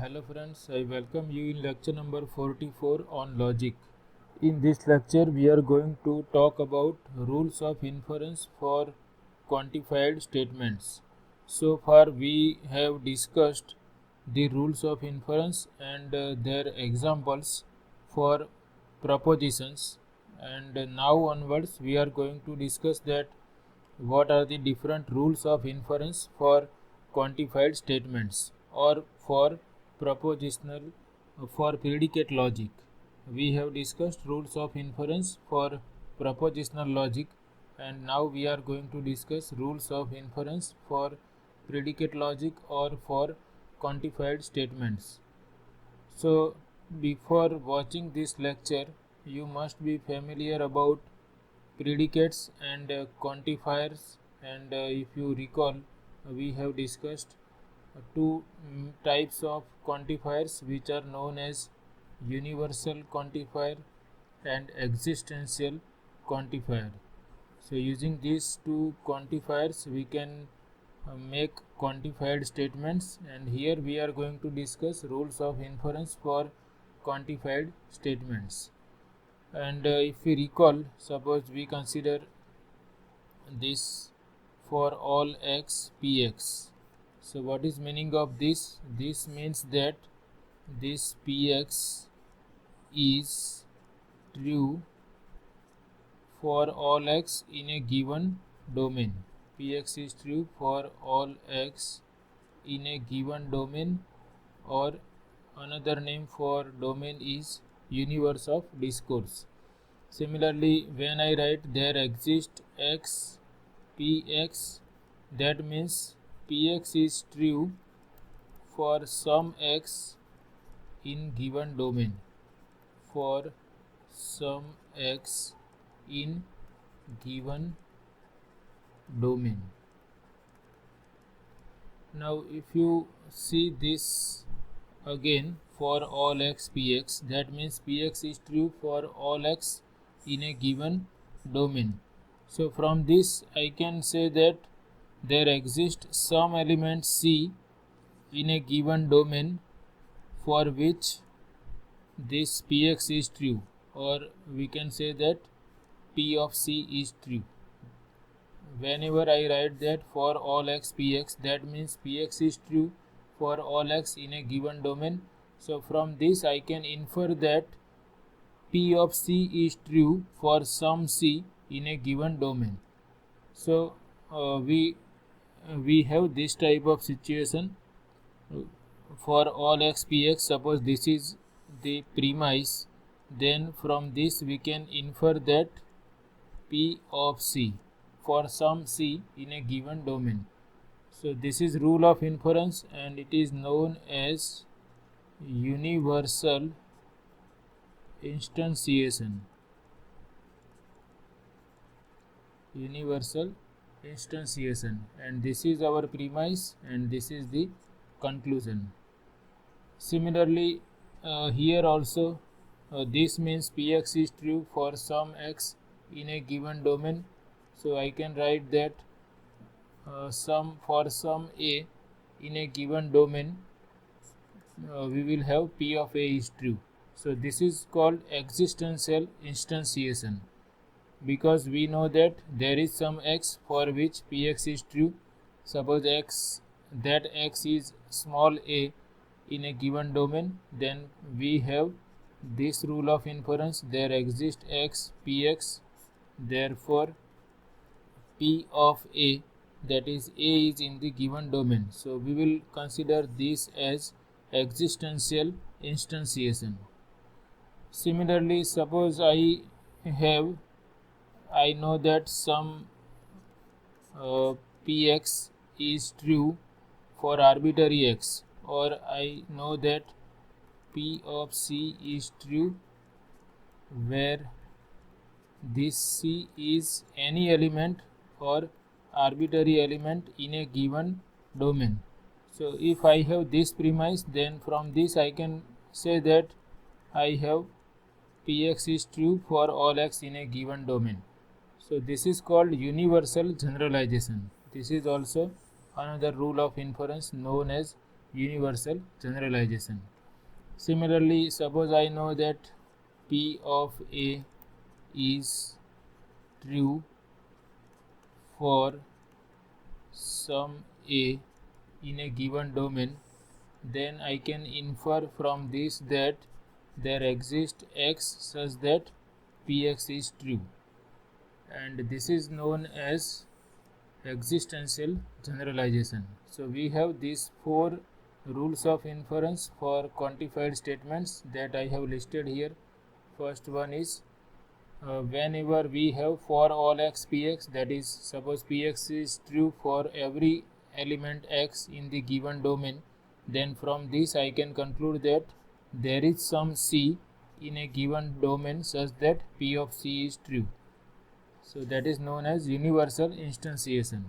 Hello friends, I welcome you in lecture number 44 on logic. In this lecture we are going to talk about rules of inference for quantified statements. So far we have discussed the rules of inference and their examples for propositions, and now onwards we are going to discuss that what are the different rules of inference for quantified statements or for propositional for predicate logic. We have discussed rules of inference for propositional logic, and now we are going to discuss rules of inference for predicate logic or for quantified statements. So before watching this lecture you must be familiar about predicates and quantifiers, and if you recall we have discussed two types of quantifiers which are known as universal quantifier and existential quantifier. So using these two quantifiers we can make quantified statements, and here we are going to discuss rules of inference for quantified statements. And if we recall, suppose we consider this for all x px. So what is meaning of this? This means that this px is true for all x in a given domain. Px is true for all x in a given domain, or another name for domain is universe of discourse. Similarly, when I write there exists x px, that means px is true for some x in given domain, for some x in given domain. Now if you see this again, for all x px, that means px is true for all x in a given domain. So from this I can say that there exists some element c in a given domain for which this px is true, or we can say that p of c is true. Whenever I write that for all x px, that means px is true for all x in a given domain. So from this I can infer that p of c is true for some c in a given domain. So we have this type of situation for all x px. Suppose this is the premise, then from this we can infer that p of c for some c in a given domain. So this is rule of inference, and it is known as universal instantiation. Universal instantiation, and this is our premise and this is the conclusion. Similarly, here also this means px is true for some x in a given domain. So I can write that for some a in a given domain we will have p of a is true. So this is called existential instantiation, because we know that there is some x for which px is true. Suppose that x is small a in a given domain, then we have this rule of inference: there exists x px, therefore p of a, that is a is in the given domain. So we will consider this as existential instantiation. Similarly, suppose I know that some px is true for arbitrary x, or I know that p of c is true where this c is any element or arbitrary element in a given domain. So if I have this premise, then from this I can say that I have px is true for all x in a given domain. So this is called universal generalization. This is also another rule of inference known as universal generalization. Similarly, suppose I know that P of A is true for some A in a given domain, then I can infer from this that there exists X such that Px is true, and this is known as existential generalization. So we have these four rules of inference for quantified statements that I have listed here. First one is whenever we have for all x px, that is, suppose px is true for every element x in the given domain, then from this I can conclude that there is some c in a given domain such that p of c is true. So that is known as universal instantiation.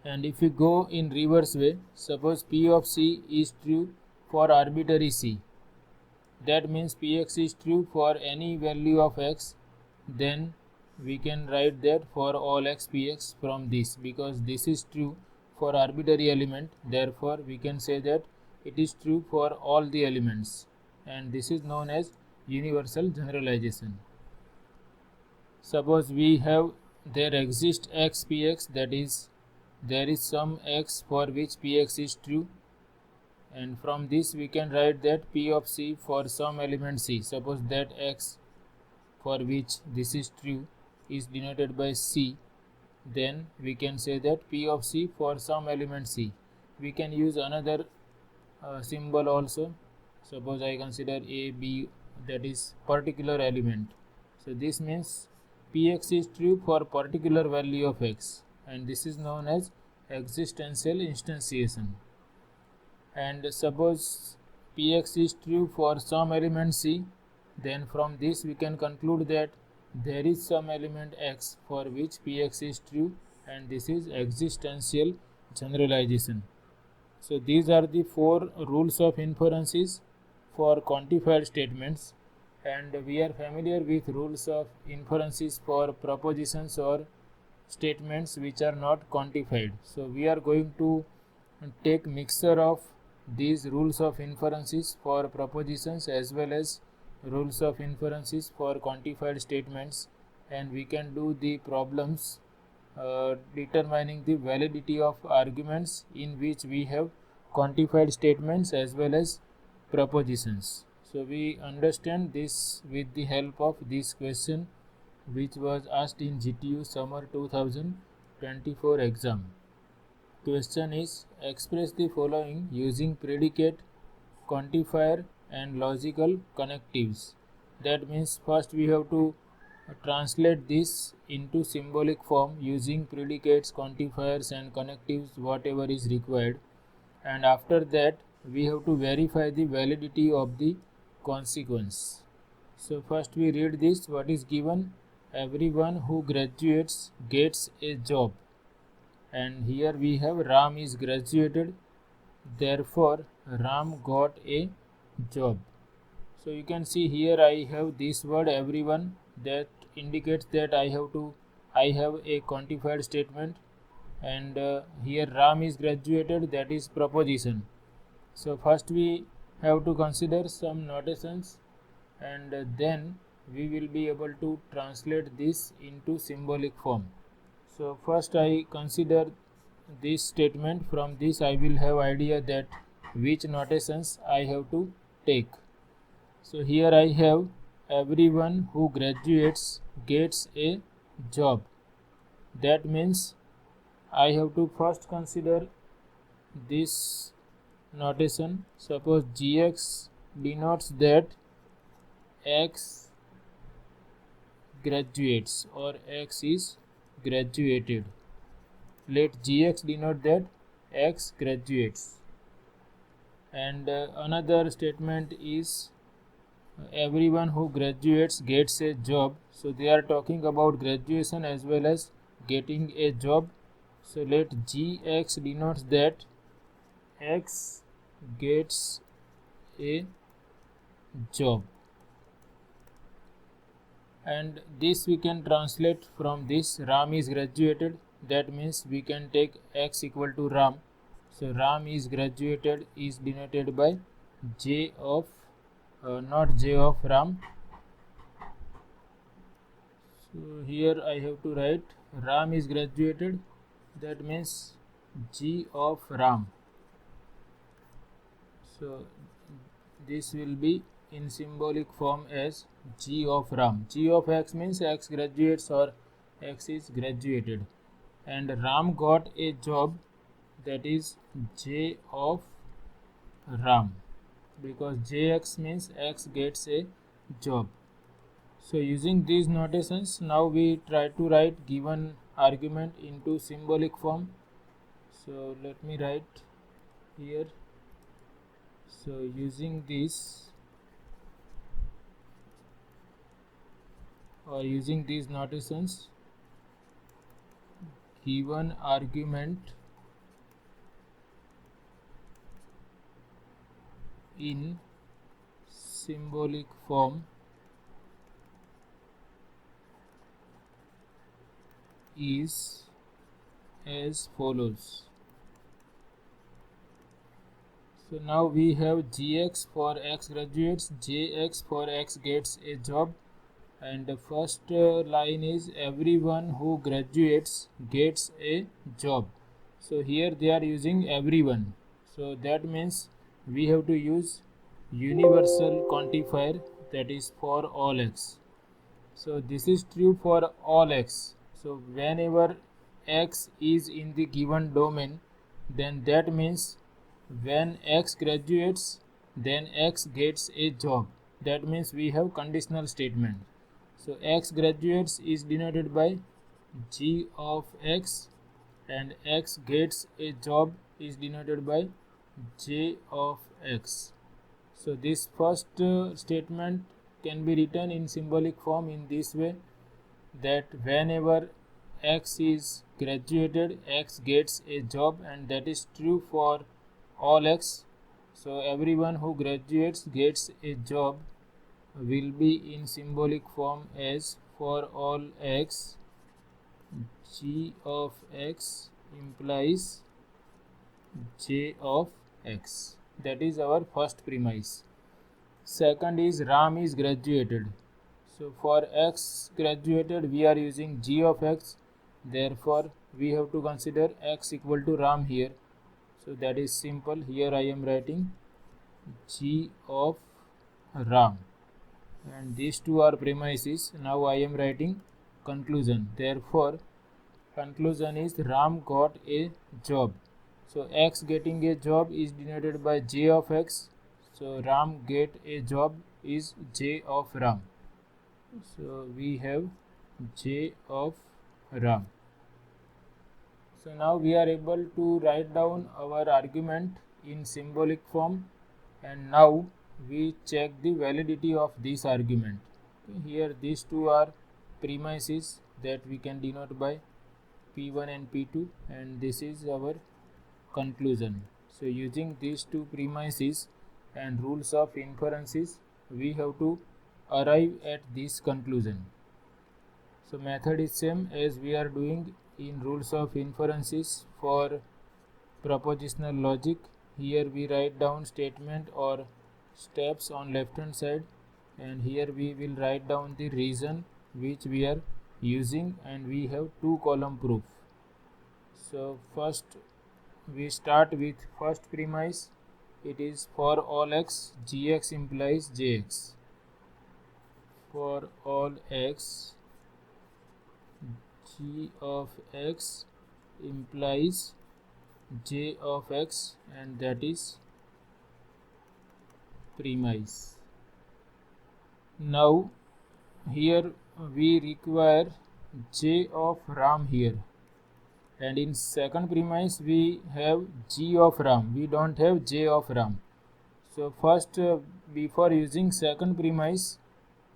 And if we go in reverse way, suppose p of c is true for arbitrary c, that means px is true for any value of x, then we can write that for all x px from this, because this is true for arbitrary element, therefore we can say that it is true for all the elements, and this is known as universal generalization. Suppose we have there exists x px, that is, there is some x for which px is true, and from this we can write that p of c for some element c, suppose that x for which this is true is denoted by c, then we can say that p of c for some element c. We can use another symbol also. Suppose I consider a, b, that is particular element, so this means px is true for particular value of x, and this is known as existential instantiation. And suppose px is true for some element c, then from this we can conclude that there is some element x for which px is true, and this is existential generalization. So these are the four rules of inferences for quantified statements, and we are familiar with rules of inferences for propositions or statements which are not quantified. So we are going to take mixture of these rules of inferences for propositions as well as rules of inferences for quantified statements, and we can do the problems determining the validity of arguments in which we have quantified statements as well as propositions. So we understand this with the help of this question which was asked in GTU Summer 2024 exam. Question is, express the following using predicate, quantifier and logical connectives. That means first we have to translate this into symbolic form using predicates, quantifiers and connectives, whatever is required, and after that we have to verify the validity of the consequence. So first we read this, what is given, everyone who graduates gets a job, and here we have Ram is graduated, therefore Ram got a job. So you can see here I have this word everyone, that indicates that I have a quantified statement, and here Ram is graduated, that is proposition. So first we have to consider some notations, and then we will be able to translate this into symbolic form. So first I consider this statement, from this I will have idea that which notations I have to take. So here I have everyone who graduates gets a job. That means I have to first consider this notation. Suppose gx denotes that x graduates or x is graduated. Let gx denote that x graduates. And another statement is everyone who graduates gets a job. So they are talking about graduation as well as getting a job. So let gx denotes that x gets a job, and this we can translate from this, Ram is graduated, that means we can take x equal to Ram. So Ram is graduated is denoted by J of not J of Ram. So here I have to write Ram is graduated, that means G of Ram. So this will be in symbolic form as G of Ram. G of X means X graduates or X is graduated, and Ram got a job, that is J of Ram, because Jx means X gets a job. So using these notations, now we try to write given argument into symbolic form. So let me write here. So using this or using these notations, given argument in symbolic form is as follows. So now we have Gx for X graduates, Jx for X gets a job, and the first line is everyone who graduates gets a job. So here they are using everyone, so that means we have to use universal quantifier, that is for all X. So this is true for all X. So whenever X is in the given domain, then that means when X graduates, then X gets a job. That means we have conditional statement. So X graduates is denoted by G of X, and X gets a job is denoted by J of X. So this first statement can be written in symbolic form in this way, that whenever X is graduated, X gets a job, and that is true for all X. So everyone who graduates gets a job will be in symbolic form as for all X, G of X implies J of X. That is our first premise. Second is Ram is graduated. So for X graduated we are using G of X, therefore we have to consider X equal to Ram here. So that is simple. Here I am writing G of Ram, and these two are premises. Now I am writing conclusion. Therefore conclusion is Ram got a job. So X getting a job is denoted by J of X. So Ram get a job is J of Ram. So we have J of Ram. So now we are able to write down our argument in symbolic form, and now we check the validity of this argument. Here these two are premises that we can denote by P1 and P2, and this is our conclusion. So using these two premises and rules of inferences, we have to arrive at this conclusion. So method is same as we are doing in rules of inferences for propositional logic. Here we write down statement or steps on left hand side, and here we will write down the reason which we are using, and we have two column proof. So first we start with first premise. It is for all X, Gx implies Jx. For all X, G of X implies J of X, and that is premise. Now here we require J of Ram here, and in second premise we have G of Ram, we don't have J of Ram. So first before using second premise,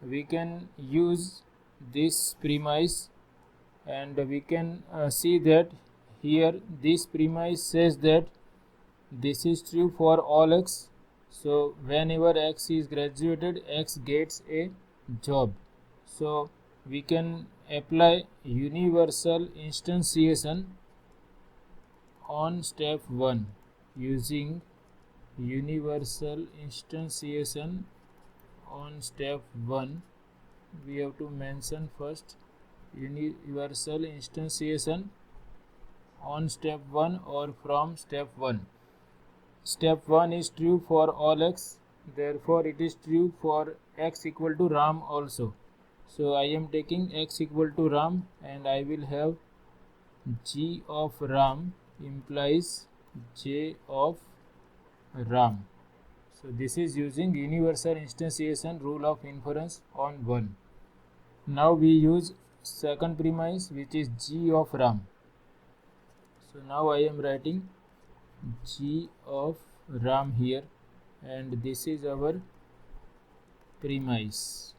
we can use this premise, and we can see that here this premise says that this is true for all X. So whenever X is graduated, X gets a job. So we can apply universal instantiation on step 1. using universal instantiation on step 1. We have to mention first universal instantiation on step 1 or from step 1. Step 1 is true for all x, therefore it is true for x equal to ram also. So I am taking x equal to ram and I will have g of ram implies j of ram. So this is using universal instantiation rule of inference on 1. Now we use second premise, which is g of ram. So now I am writing g of ram here, and this is our premise.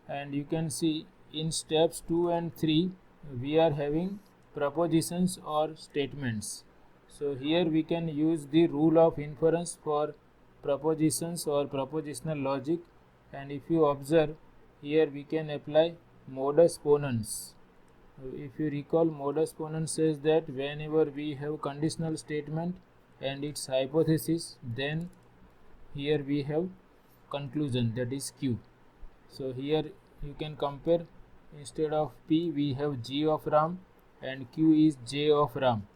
And you can see in steps 2 and 3 we are having propositions or statements. So here we can use the rule of inference for propositions or propositional logic, and if you observe here we can apply modus ponens. If you recall, modus ponens says that whenever we have conditional statement and its hypothesis, then here we have conclusion, that is Q. So here you can compare, instead of P we have G of ram and Q is J of ram.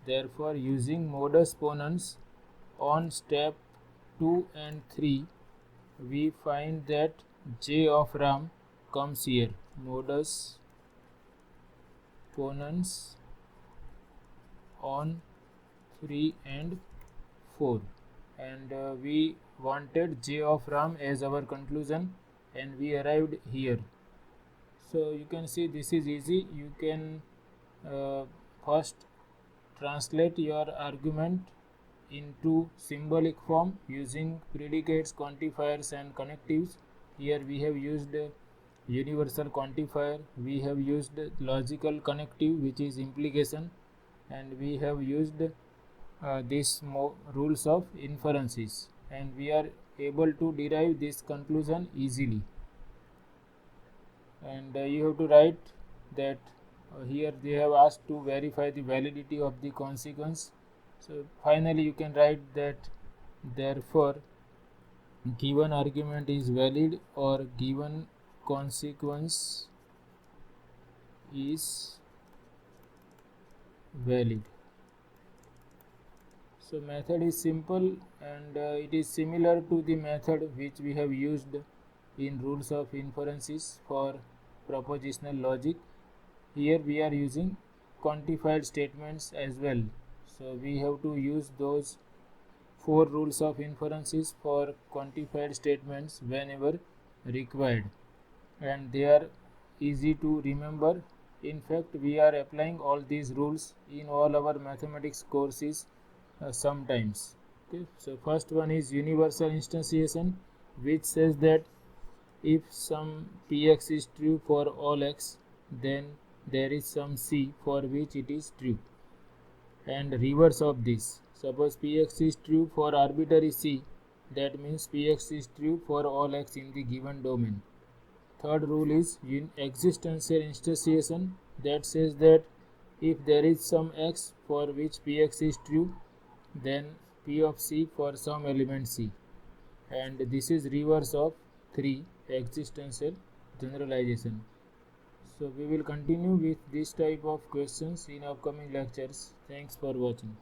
Therefore using modus ponens on step 2 and 3 we find that J of ram comes here. Modus ponens on 3 and 4, and we wanted J of ram as our conclusion and we arrived here. So you can see this is easy. You can first translate your argument into symbolic form using predicates, quantifiers and connectives. Here we have used universal quantifier, we have used logical connective which is implication, and we have used these rules of inferences, and we are able to derive this conclusion easily. And you have to write that here they have asked to verify the validity of the consequence. So finally you can write that therefore given argument is valid or given consequence is valid. So method is simple, and it is similar to the method which we have used in rules of inferences for propositional logic. Here we are using quantified statements as well. So we have to use those 4 rules of inferences for quantified statements whenever required, and they are easy to remember. In fact, we are applying all these rules in all our mathematics courses sometimes. Okay, so first one is universal instantiation, which says that if some px is true for all x, then there is some c for which it is true. And reverse of this, suppose px is true for arbitrary c, that means px is true for all x in the given domain. Third rule is existential instantiation, that says that if there is some x for which px is true, then p of c for some element c. And this is reverse of 3, existential generalization. So we will continue with this type of questions in upcoming lectures. Thanks for watching.